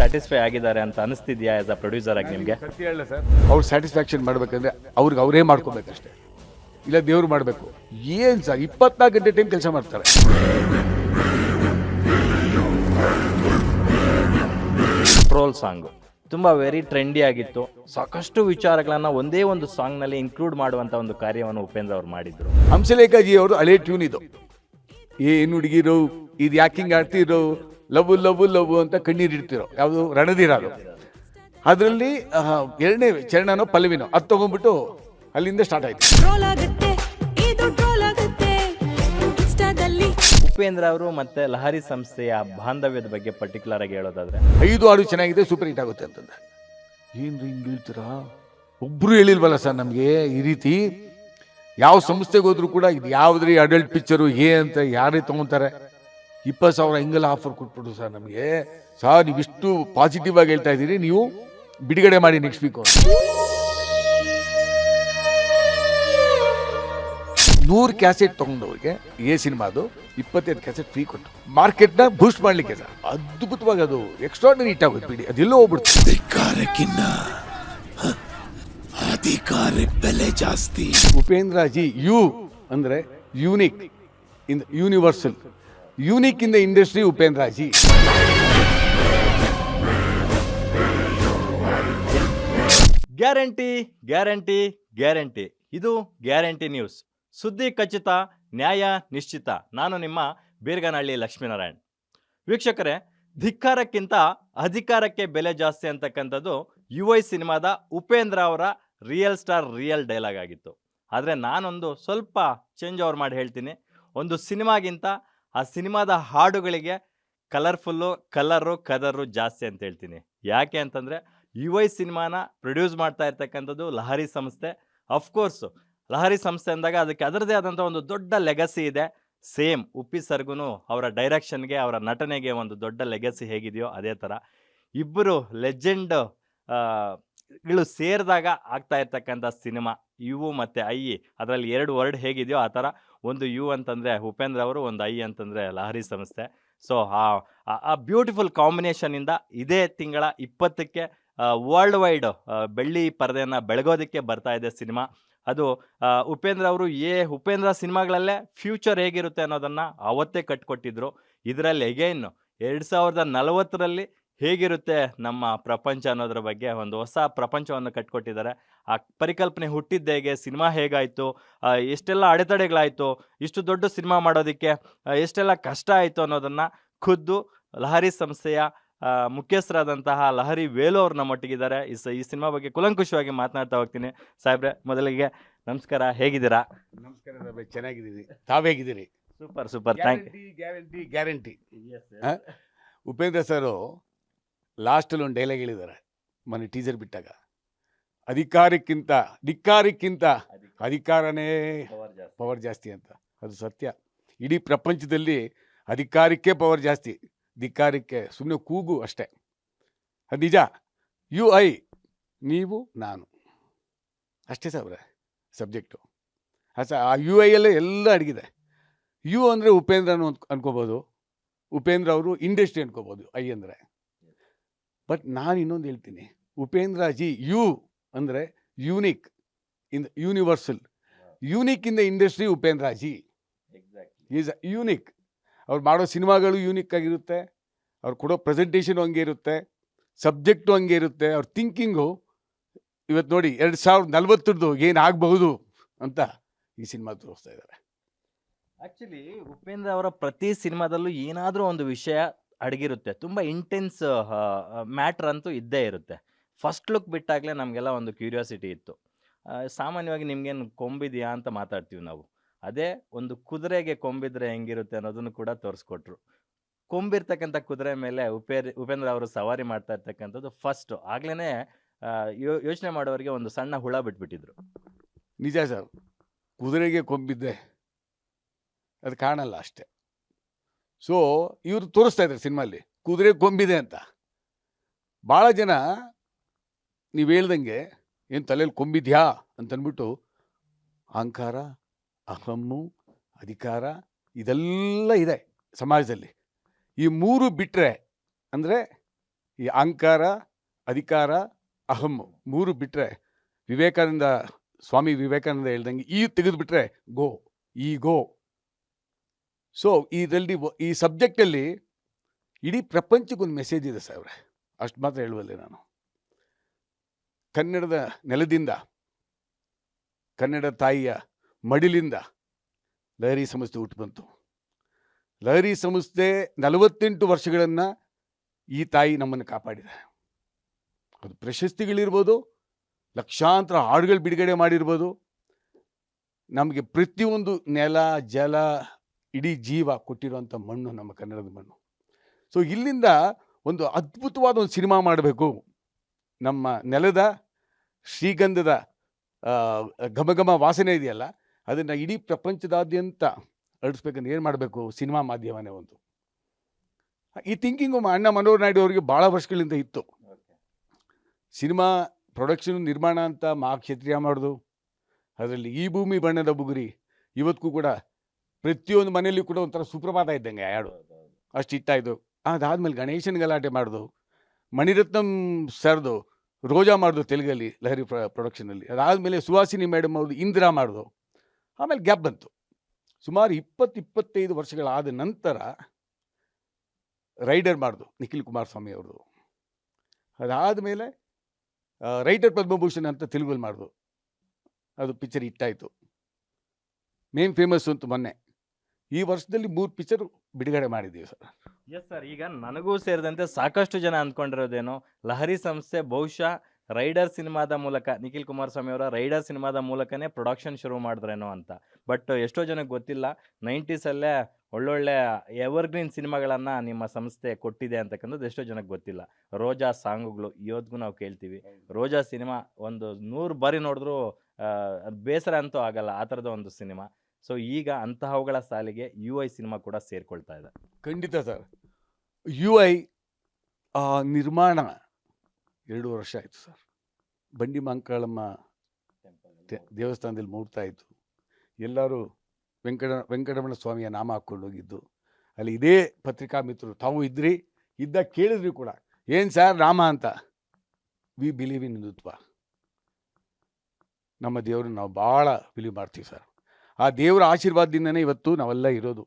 Satisfy ಆಗಿದ್ದಾರೆ ಅಂತ ಅನಿಸ್ತಿದ್ಯಾ as a producer ಆಗಿ ನಿಮಗೆ? ಸತ್ಯ ಹೇಳ ಸರ್, ಅವ್ರು ಸ್ಯಾಟಿಸ್ಫ್ಯಾಕ್ಷನ್ ಮಾಡ್ಬೇಕಂದ್ರೆ ಅವ್ರಿಗೆ ಅವರೇ ಮಾಡ್ಕೋಬೇಕಷ್ಟೇ, ಇಲ್ಲ ದೇವ್ರು ಮಾಡಬೇಕು. ಏನು ಸರ್ 24 ಗಂಟೆ ಟೈಮ್ ಕೆಲಸ ಮಾಡ್ತಾರೆ. ಟ್ರೋಲ್ ಸಾಂಗು ತುಂಬ ವೆರಿ ಟ್ರೆಂಡಿ ಆಗಿತ್ತು. ಸಾಕಷ್ಟು ವಿಚಾರಗಳನ್ನು ಒಂದೇ ಒಂದು ಸಾಂಗ್ನಲ್ಲಿ ಇನ್ಕ್ಲೂಡ್ ಮಾಡುವಂಥ ಒಂದು ಕಾರ್ಯವನ್ನು ಉಪೇಂದ್ರ ಅವರು ಮಾಡಿದ್ರು. ಹಂಸಲೇಖಾಜಿ ಅವರು ಹಳೆ ಟ್ಯೂನ್ ಇದು, ಏನು ಹುಡುಗಿರು ಇದು ಯಾಕಿಂಗ್ ಆಡ್ತಿರೋ, ಲವ್ ಲವ್ ಲವ್ ಅಂತ ಕಣ್ಣೀರು ಇಡ್ತಿರೋ, ಯಾವುದು ರಣದಿರೋದು. ಅದರಲ್ಲಿ ಎರಡನೇ ಚರಣನೋ ಪಲ್ಲವಿನೋ ಅದು ತಗೊಂಡ್ಬಿಟ್ಟು ಅಲ್ಲಿಂದ ಸ್ಟಾರ್ಟ್ ಆಯ್ತು. ಉಪೇಂದ್ರ ಅವರು ಮತ್ತೆ ಲಹರಿ ಸಂಸ್ಥೆಯ ಬಾಂಧವ್ಯದ ಬಗ್ಗೆ ಪರ್ಟಿಕ್ಯುಲರ್ ಆಗಿ ಹೇಳೋದಾದ್ರೆ, 5 ಹಾಡು ಚೆನ್ನಾಗಿದೆ, ಸೂಪರ್ ಹಿಟ್ ಆಗುತ್ತೆ ಅಂತಂದ. ಏನ್ರಿ ಹಿಂಗೆ ಹೇಳ್ತೀರಾ? ಒಬ್ರು ಹೇಳಿಲ್ವಲ್ಲ ಸರ್ ನಮಗೆ ಈ ರೀತಿ. ಯಾವ ಸಂಸ್ಥೆಗೆ ಹೋದ್ರು ಕೂಡ ಇದು ಯಾವ್ದ್ರಿ ಅಡಲ್ಟ್ ಪಿಕ್ಚರು ಅಂತ ಯಾರೇ ತಗೊಂತಾರೆ, 20,000 ಹಿಂಗೆಲ್ಲ ಆಫರ್ ಕೊಟ್ಬಿಟ್ಟು ಸರ್ ನಮಗೆ. ಸರ್ ನೀವಿಷ್ಟು ಪಾಸಿಟಿವ್ ಆಗಿ ಹೇಳ್ತಾ ಇದ್ದೀರಿ, ನೀವು ಬಿಡುಗಡೆ ಮಾಡಿ ನೆಕ್ಸ್ಟ್ ವೀಕ್ 100 ಕ್ಯಾಸೆಟ್ ತಗೊಂಡವ್ರಿಗೆ ಸಿನಿಮಾದು 25 ಕ್ಯಾಸೆಟ್ ಫ್ರೀ ಕೊಟ್ಟು ಮಾರ್ಕೆಟ್ನ ಬೂಸ್ಟ್ ಮಾಡ್ಲಿಕ್ಕೆ ಸರ್. ಅದ್ಭುತವಾಗಿ ಅದು ಎಕ್ಸ್ಟ್ರಾರ್ಡಿನರಿ ಹಿಟ್ ಆಗುತ್ತೆ. ಬಿಡಿ ಅದೆಲ್ಲೋ ಹೋಗ್ಬಿಡ್ತು. ಅಧಿಕಾರಕ್ಕೆ ಬೆಲೆ ಜಾಸ್ತಿ. ಉಪೇಂದ್ರ ಜಿ ಯು ಅಂದ್ರೆ unique in universal, unique in the industry. Upendra G guarantee guarantee guarantee. ಇದು ಗ್ಯಾರಂಟಿ ನ್ಯೂಸ್, ಸುದ್ದಿ ಖಚಿತ, ನ್ಯಾಯ ನಿಶ್ಚಿತ. ನಾನು ನಿಮ್ಮ ಬೀರ್ಗನಹಳ್ಳಿ ಲಕ್ಷ್ಮೀನಾರಾಯಣ್. ವೀಕ್ಷಕರೇ, ಧಿಕ್ಕಾರಕ್ಕಿಂತ ಅಧಿಕಾರಕ್ಕೆ ಬೆಲೆ ಜಾಸ್ತಿ ಅಂತಕ್ಕಂಥದ್ದು UI ಸಿನಿಮಾದ ಉಪೇಂದ್ರ ಅವರ ರಿಯಲ್ ಸ್ಟಾರ್ ರಿಯಲ್ ಡೈಲಾಗ್ ಆಗಿತ್ತು. ಆದರೆ ನಾನೊಂದು ಸ್ವಲ್ಪ ಚೇಂಜ್ ಓವರ್ ಮಾಡಿ ಹೇಳ್ತೀನಿ. ಒಂದು ಸಿನಿಮಾಗಿಂತ ಆ ಸಿನಿಮಾದ ಹಾಡುಗಳಿಗೆ ಕಲರ್ಫುಲ್ಲು, ಕದರು ಜಾಸ್ತಿ ಅಂತ ಹೇಳ್ತೀನಿ. ಯಾಕೆ ಅಂತಂದರೆ UI ಸಿನಿಮಾನ ಪ್ರೊಡ್ಯೂಸ್ ಮಾಡ್ತಾ ಇರ್ತಕ್ಕಂಥದ್ದು ಲಹರಿ ಸಂಸ್ಥೆ. ಅಫ್ಕೋರ್ಸು ಲಹರಿ ಸಂಸ್ಥೆ ಅಂದಾಗ ಅದಕ್ಕೆ ಅದರದೇ ಆದಂಥ ಒಂದು ದೊಡ್ಡ ಲೆಗಸಿ ಇದೆ. ಸೇಮ್ ಉಪ್ಪಿ ಸರ್ಗೂ ಅವರ ಡೈರೆಕ್ಷನ್ಗೆ, ಅವರ ನಟನೆಗೆ ಒಂದು ದೊಡ್ಡ ಲೆಗಸಿ ಹೇಗಿದೆಯೋ ಅದೇ ಥರ ಇಬ್ಬರು ಲೆಜೆಂಡ್ ಗಳು ಸೇರಿದಾಗ ಆಗ್ತಾ ಇರ್ತಕ್ಕಂಥ ಸಿನಿಮಾ ಯು ಮತ್ತು ಐ. ಅದರಲ್ಲಿ 2 ವರ್ಡ್ ಹೇಗಿದೆಯೋ ಆ ಥರ, ಒಂದು ಯು ಅಂತಂದರೆ ಉಪೇಂದ್ರ ಅವರು, ಒಂದು ಐ ಅಂತಂದರೆ ಲಹರಿ ಸಂಸ್ಥೆ. ಸೊ ಆ ಬ್ಯೂಟಿಫುಲ್ ಕಾಂಬಿನೇಷನಿಂದ ಇದೇ ತಿಂಗಳ 20ಕ್ಕೆ ವರ್ಲ್ಡ್ ವೈಡ್ ಬೆಳ್ಳಿ ಪರದೆಯನ್ನು ಬೆಳಗೋದಕ್ಕೆ ಬರ್ತಾ ಇದೆ ಸಿನಿಮಾ. ಅದು ಉಪೇಂದ್ರ ಅವರು ಉಪೇಂದ್ರ ಸಿನಿಮಾಗಳಲ್ಲೇ ಫ್ಯೂಚರ್ ಹೇಗಿರುತ್ತೆ ಅನ್ನೋದನ್ನು ಅವತ್ತೇ ಕಟ್ಕೊಟ್ಟಿದ್ರು. ಇದರಲ್ಲಿ ಎಗೈನ್ 2040ರಲ್ಲಿ ಹೇಗಿರುತ್ತೆ ನಮ್ಮ ಪ್ರಪಂಚ ಅನ್ನೋದ್ರ ಬಗ್ಗೆ ಒಂದು ಹೊಸ ಪ್ರಪಂಚವನ್ನು ಕಟ್ಕೊಟ್ಟಿದ್ದಾರೆ. ಆ ಪರಿಕಲ್ಪನೆ ಹುಟ್ಟಿದ್ದ ಹೇಗೆ, ಸಿನಿಮಾ ಹೇಗಾಯಿತು, ಎಷ್ಟೆಲ್ಲ ಅಡೆತಡೆಗಳಾಯಿತು, ಇಷ್ಟು ದೊಡ್ಡ ಸಿನಿಮಾ ಮಾಡೋದಕ್ಕೆ ಎಷ್ಟೆಲ್ಲ ಕಷ್ಟ ಆಯಿತು ಅನ್ನೋದನ್ನು ಖುದ್ದು ಲಹರಿ ಸಂಸ್ಥೆಯ ಮುಖ್ಯಸ್ಥರಾದಂತಹ ಲಹರಿ ವೇಲು ಅವ್ರು ನಮ್ಮೊಟ್ಟಿಗಿದ್ದಾರೆ. ಈ ಸಿನಿಮಾ ಬಗ್ಗೆ ಕುಲಂಕುಷವಾಗಿ ಮಾತನಾಡ್ತಾ ಹೋಗ್ತೀನಿ. ಸಾಹೇಬ್ರೆ, ಮೊದಲಿಗೆ ನಮಸ್ಕಾರ, ಹೇಗಿದ್ದೀರಾ? ನಮಸ್ಕಾರ, ಚೆನ್ನಾಗಿದ್ದೀರಿ. ತಾವೇಗಿದ್ದೀರಿ? Super super, thank you. Guarantee guarantee. Upendra sir ಲಾಸ್ಟಲ್ಲಿ ಒಂದು ಡೈಲಾಗ್ ಹೇಳಿದ್ದಾರೆ ಮೊನ್ನೆ ಟೀಸರ್ ಬಿಟ್ಟಾಗ, ಧಿಕ್ಕಾರಕ್ಕಿಂತ ಅಧಿಕಾರನೇ ಪವರ್ ಜಾಸ್ತಿ ಅಂತ. ಅದು ಸತ್ಯ. ಇಡೀ ಪ್ರಪಂಚದಲ್ಲಿ ಅಧಿಕಾರಕ್ಕೆ ಪವರ್ ಜಾಸ್ತಿ, ಧಿಕ್ಕಾರಕ್ಕೆ ಸುಮ್ಮನೆ ಕೂಗು ಅಷ್ಟೇ. ಅದು ನಿಜ. UI ನೀವು ನಾನು ಅಷ್ಟೇ ಸಾಬ್ರೆ ಸಬ್ಜೆಕ್ಟು. ಆ UI ಅಲ್ಲೇ ಎಲ್ಲ ಅಡಗಿದೆ. ಯು ಅಂದರೆ ಉಪೇಂದ್ರನು ಅನ್ಕೋಬೋದು, ಉಪೇಂದ್ರ ಅವರು ಇಂಡಸ್ಟ್ರಿ ಅನ್ಕೋಬೋದು ಐ ಅಂದರೆ. ಬಟ್ ನಾನು ಇನ್ನೊಂದು ಹೇಳ್ತೀನಿ, ಉಪೇಂದ್ರ ಜಿ ಯು ಅಂದರೆ unique in universal, unique in the industry. Upendra G is unique. ಅವ್ರು ಮಾಡೋ ಸಿನಿಮಾಗಳು ಯೂನಿಕ್ ಆಗಿರುತ್ತೆ, ಅವ್ರು ಕೊಡೋ ಪ್ರೆಸೆಂಟೇಷನು ಹಂಗೆ ಇರುತ್ತೆ, ಸಬ್ಜೆಕ್ಟು ಹಂಗೆ ಇರುತ್ತೆ, ಅವ್ರ ಥಿಂಕಿಂಗು. ಇವತ್ತು ನೋಡಿ 2040 ಏನಾಗಬಹುದು ಅಂತ ಈ ಸಿನಿಮಾ ತೋರಿಸ್ತಾ ಇದ್ದಾರೆ. ಆ್ಯಕ್ಚುಲಿ ಉಪೇಂದ್ರ ಅವರ ಪ್ರತಿ ಸಿನಿಮಾದಲ್ಲೂ ಏನಾದರೂ ಒಂದು ವಿಷಯ ಅಡಗಿರುತ್ತೆ. ತುಂಬ ಇಂಟೆನ್ಸ್ ಮ್ಯಾಟ್ರ್ ಅಂತೂ ಇದ್ದೇ ಇರುತ್ತೆ. ಫಸ್ಟ್ ಲುಕ್ ಬಿಟ್ಟಾಗಲೇ ನಮಗೆಲ್ಲ ಒಂದು ಕ್ಯೂರಿಯಾಸಿಟಿ ಇತ್ತು. ಸಾಮಾನ್ಯವಾಗಿ ನಿಮ್ಗೇನು ಕೊಂಬಿದೆಯಾ ಅಂತ ಮಾತಾಡ್ತೀವಿ ನಾವು. ಅದೇ ಒಂದು ಕುದುರೆಗೆ ಕೊಂಬಿದ್ರೆ ಹೆಂಗಿರುತ್ತೆ ಅನ್ನೋದನ್ನು ಕೂಡ ತೋರಿಸ್ಕೊಟ್ರು. ಕೊಂಬಿರ್ತಕ್ಕಂಥ ಕುದುರೆ ಮೇಲೆ ಉಪೇಂದ್ರ ಅವರು ಸವಾರಿ ಮಾಡ್ತಾ ಇರ್ತಕ್ಕಂಥದ್ದು ಫಸ್ಟು. ಆಗ್ಲೇ ಯೋಚನೆ ಮಾಡೋರಿಗೆ ಒಂದು ಸಣ್ಣ ಹುಳ ಬಿಟ್ಬಿಟ್ಟಿದ್ರು. ನಿಜ ಸರ್, ಕುದುರೆಗೆ ಕೊಂಬಿದ್ದೆ ಅದು ಕಾಣಲ್ಲ ಅಷ್ಟೆ. ಸೊ ಇವರು ತೋರಿಸ್ತಾ ಇದ್ದಾರೆ ಸಿನಿಮಾಲ್ಲಿ ಕುದುರೆ ಕೊಂಬಿದೆ ಅಂತ. ಭಾಳ ಜನ ನೀವು ಹೇಳ್ದಂಗೆ ಏನು ತಲೆಯಲ್ಲಿ ಕೊಂಬಿದ್ಯಾ ಅಂತಂದ್ಬಿಟ್ಟು ಅಹಂಕಾರ, ಅಹಮ್ಮು, ಅಧಿಕಾರ ಇದೆಲ್ಲ ಇದೆ ಸಮಾಜದಲ್ಲಿ. ಈ 3 ಬಿಟ್ಟರೆ ಅಂದರೆ ಈ ಅಹಂಕಾರ, ಅಧಿಕಾರ, ಅಹಂ 3 ಬಿಟ್ಟರೆ, ಸ್ವಾಮಿ ವಿವೇಕಾನಂದ ಹೇಳ್ದಂಗೆ ಈ ತೆಗೆದುಬಿಟ್ರೆ ಗೋ. ಸೊ ಇದರಲ್ಲಿ ಈ ಸಬ್ಜೆಕ್ಟಲ್ಲಿ ಇಡೀ ಪ್ರಪಂಚಕ್ಕೊಂದು ಮೆಸೇಜ್ ಇದೆ ಸಾವ್ರೆ, ಅಷ್ಟು ಮಾತ್ರ ಹೇಳುವಲ್ಲೇ ನಾನು. ಕನ್ನಡದ ನೆಲದಿಂದ, ಕನ್ನಡ ತಾಯಿಯ ಮಡಿಲಿಂದ ಲಹರಿ ಸಂಸ್ಥೆ ಹುಟ್ಟು ಬಂತು. ಲಹರಿ ಸಂಸ್ಥೆ 48 ವರ್ಷಗಳನ್ನು ಈ ತಾಯಿ ನಮ್ಮನ್ನು ಕಾಪಾಡಿದೆ. ಅದು ಪ್ರಶಸ್ತಿಗಳಿರ್ಬೋದು, ಲಕ್ಷಾಂತರ ಹಾಡುಗಳು ಬಿಡುಗಡೆ ಮಾಡಿರ್ಬೋದು, ನಮಗೆ ಪ್ರತಿಯೊಂದು ನೆಲ, ಜಲ, ಇಡೀ ಜೀವ ಕೊಟ್ಟಿರುವಂಥ ಮಣ್ಣು ನಮ್ಮ ಕನ್ನಡದ ಮಣ್ಣು. ಸೊ ಇಲ್ಲಿಂದ ಒಂದು ಅದ್ಭುತವಾದ ಒಂದು ಸಿನಿಮಾ ಮಾಡಬೇಕು. ನಮ್ಮ ನೆಲದ ಶ್ರೀಗಂಧದ ಘಮಘಮ ವಾಸನೆ ಇದೆಯಲ್ಲ, ಅದನ್ನು ಇಡೀ ಪ್ರಪಂಚದಾದ್ಯಂತ ಹರಡಿಸ್ಬೇಕಂದ್ರೆ ಏನು ಮಾಡಬೇಕು? ಸಿನಿಮಾ ಮಾಧ್ಯಮನೇ ಒಂದು. ಈ ಥಿಂಕಿಂಗು ಅಣ್ಣ ಮನೋಹರ್ ನಾಯ್ಡು ಅವರಿಗೆ ಭಾಳ ವರ್ಷಗಳಿಂದ ಇತ್ತು. ಸಿನಿಮಾ ಪ್ರೊಡಕ್ಷನ್ ನಿರ್ಮಾಣ ಅಂತ ಮಹಾಕ್ಷತ್ರಿಯ ಮಾಡೋದು, ಅದರಲ್ಲಿ ಈ ಭೂಮಿ ಬಣ್ಣದ ಬುಗುರಿ ಇವತ್ತಿಗೂ ಕೂಡ ಪ್ರತಿಯೊಂದು ಮನೆಯಲ್ಲೂ ಕೂಡ ಒಂಥರ ಸುಪ್ರಭಾತ ಇದ್ದಂಗೆ ಯಾಡು ಅಷ್ಟು ಇಟ್ಟಾಯಿತು. ಅದಾದಮೇಲೆ ಗಣೇಶನ ಗಲಾಟೆ ಮಾಡೋದು, ಮಣಿರತ್ನಂ ಸರ್ದು ರೋಜಾ ಮಾಡೋದು ತೆಲುಗಲ್ಲಿ ಲಹರಿ ಪ್ರೊಡಕ್ಷನಲ್ಲಿ. ಅದಾದಮೇಲೆ ಸುಹಾಸಿನಿ ಮೇಡಮ್ ಅವ್ರದ್ದು ಇಂದಿರಾ ಮಾಡೋದು. ಆಮೇಲೆ ಗ್ಯಾಪ್ ಬಂತು. ಸುಮಾರು 20-25 ವರ್ಷಗಳಾದ ನಂತರ ರೈಡರ್ ಮಾಡೋದು ನಿಖಿಲ್ ಕುಮಾರಸ್ವಾಮಿ ಅವ್ರದ್ದು. ಅದಾದಮೇಲೆ ರೈಟರ್ ಪದ್ಮಭೂಷಣ್ ಅಂತ ತೆಲುಗಲ್ಲಿ ಮಾಡೋದು. ಅದು ಪಿಕ್ಚರ್ ಹಿಟ್ಟಾಯಿತು. ಮೇನ್ ಫೇಮಸ್ ಅಂತ ಮೊನ್ನೆ. ಈ ವರ್ಷದಲ್ಲಿ 3 ಪಿಕ್ಚರ್ ಬಿಡುಗಡೆ ಮಾಡಿದ್ದೀವಿ ಸರ್. ಎಸ್ ಸರ್, ಈಗ ನನಗೂ ಸೇರಿದಂತೆ ಸಾಕಷ್ಟು ಜನ ಅಂದ್ಕೊಂಡಿರೋದೇನು, ಲಹರಿ ಸಂಸ್ಥೆ ಬಹುಶಃ ರೈಡರ್ ಸಿನಿಮಾದ ಮೂಲಕ, ನಿಖಿಲ್ ಕುಮಾರಸ್ವಾಮಿ ಅವರ ರೈಡರ್ ಸಿನಿಮಾದ ಮೂಲಕನೇ ಪ್ರೊಡಕ್ಷನ್ ಶುರು ಮಾಡಿದ್ರೇನೋ ಅಂತ. ಬಟ್ ಎಷ್ಟೋ ಜನಕ್ಕೆ ಗೊತ್ತಿಲ್ಲ, 90ಸಲ್ಲೇ ಒಳ್ಳೊಳ್ಳೆ ಎವರ್ಗ್ರೀನ್ ಸಿನಿಮಾಗಳನ್ನು ನಿಮ್ಮ ಸಂಸ್ಥೆ ಕೊಟ್ಟಿದೆ ಅಂತಕ್ಕಂಥದ್ದು ಎಷ್ಟೋ ಜನಕ್ಕೆ ಗೊತ್ತಿಲ್ಲ. ರೋಜಾ ಸಾಂಗುಗಳು ಇವತ್ತಿಗೂ ನಾವು ಕೇಳ್ತೀವಿ. ರೋಜಾ ಸಿನಿಮಾ ಒಂದು 100 ಬಾರಿ ನೋಡಿದ್ರೂ ಬೇಸರ ಅಂತೂ ಆಗಲ್ಲ, ಆ ಥರದ ಒಂದು ಸಿನಿಮಾ. ಸೊ ಈಗ ಅಂತಹವುಗಳ ಸಾಲಿಗೆ UI ಸಿನಿಮಾ ಕೂಡ ಸೇರ್ಕೊಳ್ತಾ ಇದೆ. ಖಂಡಿತ ಸರ್. UI ನಿರ್ಮಾಣ 2 ವರ್ಷ ಆಯಿತು ಸರ್. ಬಂಡಿ ಮಂಕಾಳಮ್ಮ ದೇವಸ್ಥಾನದಲ್ಲಿ ಮುಹೂರ್ತ ಆಯಿತು. ಎಲ್ಲರೂ ವೆಂಕಟರಮಣ ಸ್ವಾಮಿಯ ನಾಮ ಹಾಕ್ಕೊಂಡು ಹೋಗಿದ್ದು. ಅಲ್ಲಿ ಇದೇ ಪತ್ರಿಕಾ ಮಿತ್ರರು ತಾವು ಇದ್ದ ಕೇಳಿದ್ರಿ ಕೂಡ, ಏನು ಸರ್ ನಾಮ ಅಂತ. We believe in Hindutva. ನಮ್ಮ ದೇವ್ರನ್ನ ನಾವು ಭಾಳ ಬಿಲೀವ್ ಮಾಡ್ತೀವಿ ಸರ್. ಆ ದೇವರ ಆಶೀರ್ವಾದದಿಂದನೇ ಇವತ್ತು ನಾವೆಲ್ಲ ಇರೋದು.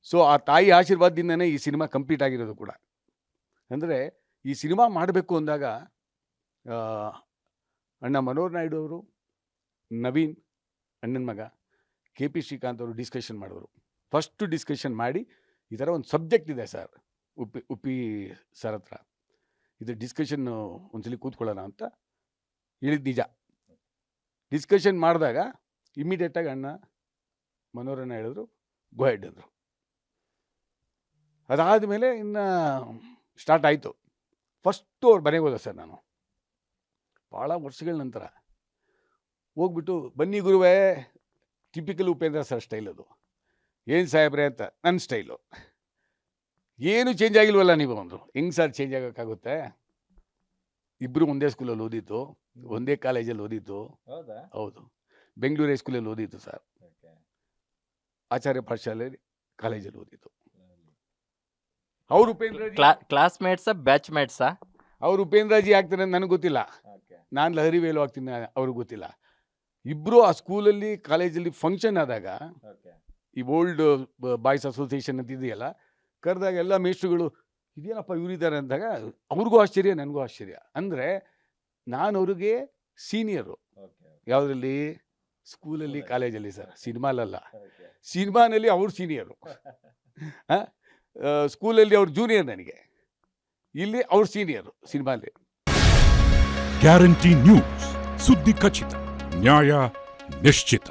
ಸೊ ಆ ತಾಯಿ ಆಶೀರ್ವಾದದಿಂದನೇ ಈ ಸಿನಿಮಾ ಕಂಪ್ಲೀಟ್ ಆಗಿರೋದು ಕೂಡ. ಅಂದರೆ ಈ ಸಿನಿಮಾ ಮಾಡಬೇಕು ಅಂದಾಗ ಅಣ್ಣ ಮನೋಹರ್ ನಾಯ್ಡು ಅವರು, ನವೀನ್ ಅಣ್ಣನ ಮಗ, KP ಶ್ರೀಕಾಂತ್ ಅವರು ಡಿಸ್ಕಷನ್ ಮಾಡೋರು. ಫಸ್ಟು ಡಿಸ್ಕಷನ್ ಮಾಡಿ ಈ ಥರ ಒಂದು ಸಬ್ಜೆಕ್ಟ್ ಇದೆ ಸರ್ ಉಪ್ಪಿ ಸರ್ ಹತ್ರ, ಇದು ಡಿಸ್ಕಷನ್ನು ಒಂದ್ಸಲಿ ಕೂತ್ಕೊಳ್ಳೋಣ ಅಂತ ಹೇಳಿದ್ದು ನಿಜ. ಡಿಸ್ಕಷನ್ ಮಾಡಿದಾಗ ಇಮ್ಮಿಡಿಯೇಟಾಗಿ ಅಣ್ಣ ಮನೋಹರನ್ನ ಹೇಳಿದ್ರು, ಗೋ ಹೆಡ್ ಅಂದರು. ಅದಾದಮೇಲೆ ಇನ್ನು ಸ್ಟಾರ್ಟ್ ಆಯಿತು. ಫಸ್ಟು ಅವ್ರು ಮನೆಗೆ ಹೋದ ಸರ್. ನಾನು ಭಾಳ ವರ್ಷಗಳ ನಂತರ ಹೋಗ್ಬಿಟ್ಟು, ಬನ್ನಿ ಗುರುವೇ, ಟಿಪಿಕಲ್ ಉಪೇಂದ್ರ ಸರ್ ಸ್ಟೈಲ್ ಅದು. ಏನು ಸಾಹೇಬ್ರೆ ಅಂತ ನನ್ನ ಸ್ಟೈಲು. ಏನು ಚೇಂಜ್ ಆಗಿಲ್ವಲ್ಲ ನೀವು ಅಂದರು. ಹೆಂಗೆ ಸರ್ ಚೇಂಜ್ ಆಗೋಕ್ಕಾಗುತ್ತೆ? ಇಬ್ಬರು ಒಂದೇ ಸ್ಕೂಲಲ್ಲಿ ಓದಿದ್ದು, ಒಂದೇ ಕಾಲೇಜಲ್ಲಿ ಓದಿದ್ದು. ಹೌದು, ಬೆಂಗಳೂರು ಹೈಸ್ಕೂಲಲ್ಲಿ ಓದಿದ್ದು ಸರ್. ಆಚಾರ್ಯ ಪಾಠಶಾಲೆಯಲ್ಲಿ ಕಾಲೇಜಲ್ಲಿ ಓದಿದ್ದು. ಅವ್ರು ಉಪೇಂದ್ರಜಿ ಕ್ಲಾಸ್ಮೇಟ್ಸಾ ಬ್ಯಾಚ್ಮೇಟ್ಸಾ? ಅವ್ರು ಉಪೇಂದ್ರಜಿ ಆಗ್ತಾರೆ ನನಗೆ ಗೊತ್ತಿಲ್ಲ, ನಾನು ಲಹರಿ ವೇಲು ಆಗ್ತೀನಿ ಅವ್ರಿಗೆ ಗೊತ್ತಿಲ್ಲ. ಇಬ್ಬರು ಆ ಸ್ಕೂಲಲ್ಲಿ ಕಾಲೇಜಲ್ಲಿ ಫಂಕ್ಷನ್ ಆದಾಗ, ಈ ಓಲ್ಡ್ ಬಾಯ್ಸ್ ಅಸೋಸಿಯೇಷನ್ ಅಂತ ಇದೆಯಲ್ಲ, ಕರೆದಾಗ ಎಲ್ಲ ಮೇಷ್ಟ್ರುಗಳು ಇದೇನಪ್ಪ ಇವರಿದ್ದಾರೆ ಅಂದಾಗ ಅವ್ರಿಗೂ ಆಶ್ಚರ್ಯ, ನನಗೂ ಆಶ್ಚರ್ಯ. ಅಂದರೆ ನಾನು ಅವ್ರಿಗೆ ಸೀನಿಯರು. ಯಾವುದರಲ್ಲಿ? ಸ್ಕೂಲಲ್ಲಿ, ಕಾಲೇಜಲ್ಲಿ ಸರ್, ಸಿನಿಮಾಲಲ್ಲ. ಸಿನಿಮಾನಲ್ಲಿ ಅವ್ರು ಸೀನಿಯರು, ಸ್ಕೂಲಲ್ಲಿ ಅವ್ರು ಜೂನಿಯರ್ ನನಗೆ, ಇಲ್ಲಿ ಅವ್ರು ಸೀನಿಯರು ಸಿನಿಮಾಲಿ. ಗ್ಯಾರಂಟಿ ನ್ಯೂಸ್, ಸುದ್ದಿ ಖಚಿತ, ನ್ಯಾಯ ನಿಶ್ಚಿತ.